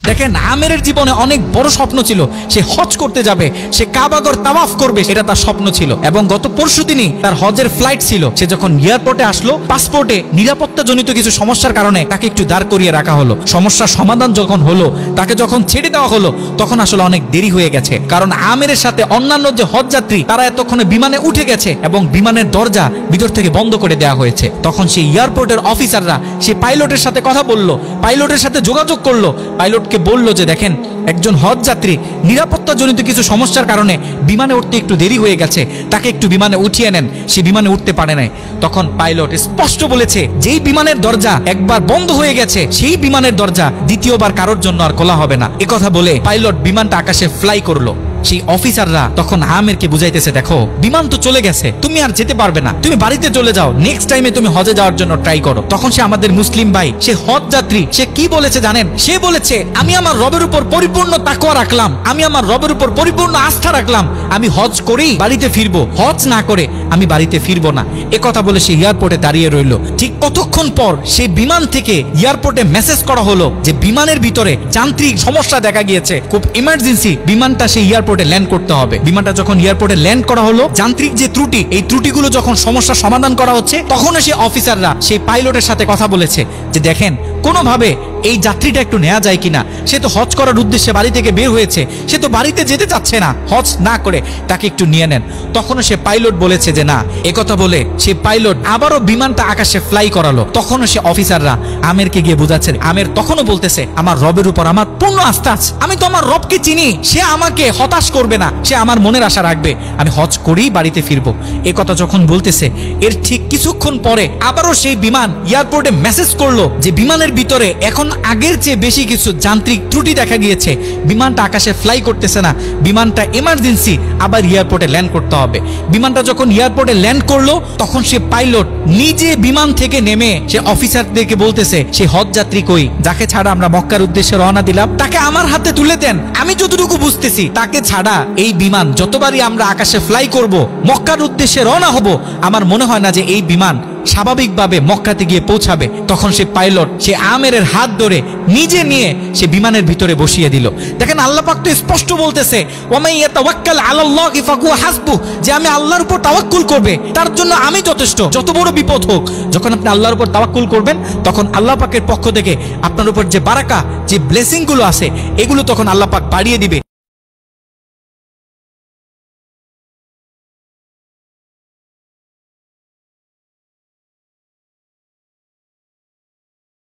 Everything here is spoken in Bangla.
দেখেন আমেরের জীবনে অনেক বড় স্বপ্ন ছিল, সে হজ করতে যাবে, সে কাবাগর তাওয়াফ করবে, এটা তার স্বপ্ন ছিল। এবং গত পরশুদিনই তার হজের ফ্লাইট ছিল। সে যখন এয়ারপোর্টে আসলো, পাসপোর্টে নিরাপত্তাজনিত কিছু সমস্যার কারণে তাকে একটু দাঁড় করিয়ে রাখা হলো। সমস্যার সমাধান যখন হলো, তাকে যখন ছেড়ে দেওয়া হলো, তখন আসলে অনেক দেরি হয়ে গেছে। কারণ আমেরের সাথে অন্যান্য যে হজ যাত্রী তারা এতক্ষণে বিমানে উঠে গেছে এবং বিমানের দরজা ভিতর থেকে বন্ধ করে দেওয়া হয়েছে। তখন সেই এয়ারপোর্টের অফিসাররা সেই পাইলটের সাথে কথা বললো, পাইলটের সাথে যোগাযোগ করলো, পাইলটকে বললো যে দেখেন একজন হজ যাত্রী নিরাপত্তাজনিত কিছু সমস্যার কারণে বিমানে উঠতে একটু দেরি হয়ে গেছে, তাকে একটু বিমানে উঠিয়ে নেন, সে বিমানে উঠতে পারে নাই। তখন পাইলট স্পষ্ট বলেছে যেই বিমানের দরজা একবার বন্ধ হয়ে গেছে সেই বিমানের দরজা দ্বিতীয়বার কারোর জন্য আর খোলা হবে না। একথা বলে পাইলট বিমানটা আকাশে ফ্লাই করলো। সেই অফিসাররা তখন আমেরকে বুঝাইতেছে, দেখো বিমান তো চলে গেছে, তুমি আর যেতে পারবে না, তুমি বাড়িতে চলে যাও, নেক্সট টাইমে তুমি হজে যাওয়ার জন্য ট্রাই করো। তখন সে আমাদের মুসলিম ভাই, সে হজ যাত্রী, সে কি বলেছে জানেন? সে বলেছে আমি আমার রবের উপর পরিপূর্ণ তাকওয়া রাখলাম, আমি আমার রবের উপর পরিপূর্ণ আস্থা রাখলাম, আমি হজ করেই বাড়িতে ফিরবো, হজ না করে আমি বাড়িতে ফিরবো না। কথা বলে সে এয়ারপোর্টে দাঁড়িয়ে রইল। ঠিক কতক্ষণ পর সেই বিমান থেকে এয়ারপোর্টে মেসেজ করা হলো যে বিমানের ভিতরে যান্ত্রিক সমস্যা দেখা গিয়েছে, খুব ইমার্জেন্সি বিমানটা সেই এয়ারপোর্টে ল্যান্ড করতে হবে। বিমানটা যখন এয়ারপোর্টে ল্যান্ড করা হলো, যান্ত্রিক যে ত্রুটি, এই ত্রুটিগুলো যখন সমস্যার সমাধান করা হচ্ছে, তখন সেই অফিসাররা সেই পাইলটের সাথে কথা বলেছে যে দেখেন কোনোভাবে এই যাত্রীটা একটু নেওয়া যায় কিনা, সে তো হজ করার উদ্দেশ্যে বাড়ি থেকে বের হয়েছে, সে তো বাড়িতে যেতে চাচ্ছে না, হজ না করে তাকে একটু নিয়ে নেন। তখনও সে পাইলট বলেছে যে না। একথা বলে সে পাইলট আবারও বিমানটা আকাশে ফ্লাই করালো। তখনও সে অফিসাররা আমেরকে গিয়ে বোঝাচ্ছে, আমের তখনও বলতেছে আমার রবের উপর আমার পূর্ণ আস্থা আছে, আমি তো আমার রবকে চিনি, সে আমাকে হতাশ করবে না, সে আমার মনের আশা রাখবে, আমি হজ করেই বাড়িতে ফিরবো। একথা যখন বলতেছে, এর ঠিক কিছুক্ষণ পরে আবারও সেই বিমান এয়ারপোর্টে মেসেজ করলো যে বিমানের ভিতরে এখন আগের চেয়ে বেশি কিছু যান্ত্রিক ত্রুটি দেখা গিয়েছে, বিমানটা আকাশে ফ্লাই করতেছে না, বিমানটা এমার্জেন্সি আবার এয়ারপোর্টে ল্যান্ড করতে হবে। বিমানটা যখন এয়ারপোর্টে ল্যান্ড করলো, তখন সে পাইলট নিজে বিমান থেকে নেমে সে অফিসারদেরকে বলতেছে সে হজ যাত্রী কই, যাকে ছাড়া আমরা মক্কার উদ্দেশ্যে রওনা দিলাম, তাকে আমার হাতে তুলে দেন। আমি যতটুকু বুঝতেছি তাকে ছাড়া এই বিমান যতবারই আমরা আকাশে ফ্লাই করব, মক্কার উদ্দেশ্যে রওনা হব, আমার মনে হয় না যে এই বিমান স্বাভাবিকভাবে মক্কাতে গিয়ে পৌঁছাবে। তখন সে পাইলট সে আমেরের হাত ধরে নিজে নিয়ে সে বিমানের ভিতরে বসিয়ে দিল। দেখেন আল্লাহ পাক তো স্পষ্ট বলতেছে ওয়ামান ইয়াতাওয়াক্কাল আলাল্লাহি ফাহুয়া হাসবুহ, যে আমি আল্লাহর উপর তাওয়াক্কুল করবে তার জন্য আমি যথেষ্ট, যত বড় বিপদ হোক। যখন আপনি আল্লাহর উপর তাওয়াক্কুল করবেন, তখন আল্লাহ পাকের পক্ষ থেকে আপনার উপর যে বারাকা, যে ব্লেসিং গুলো আছে, এগুলো তখন আল্লাহ পাক বাড়িয়ে দিবে।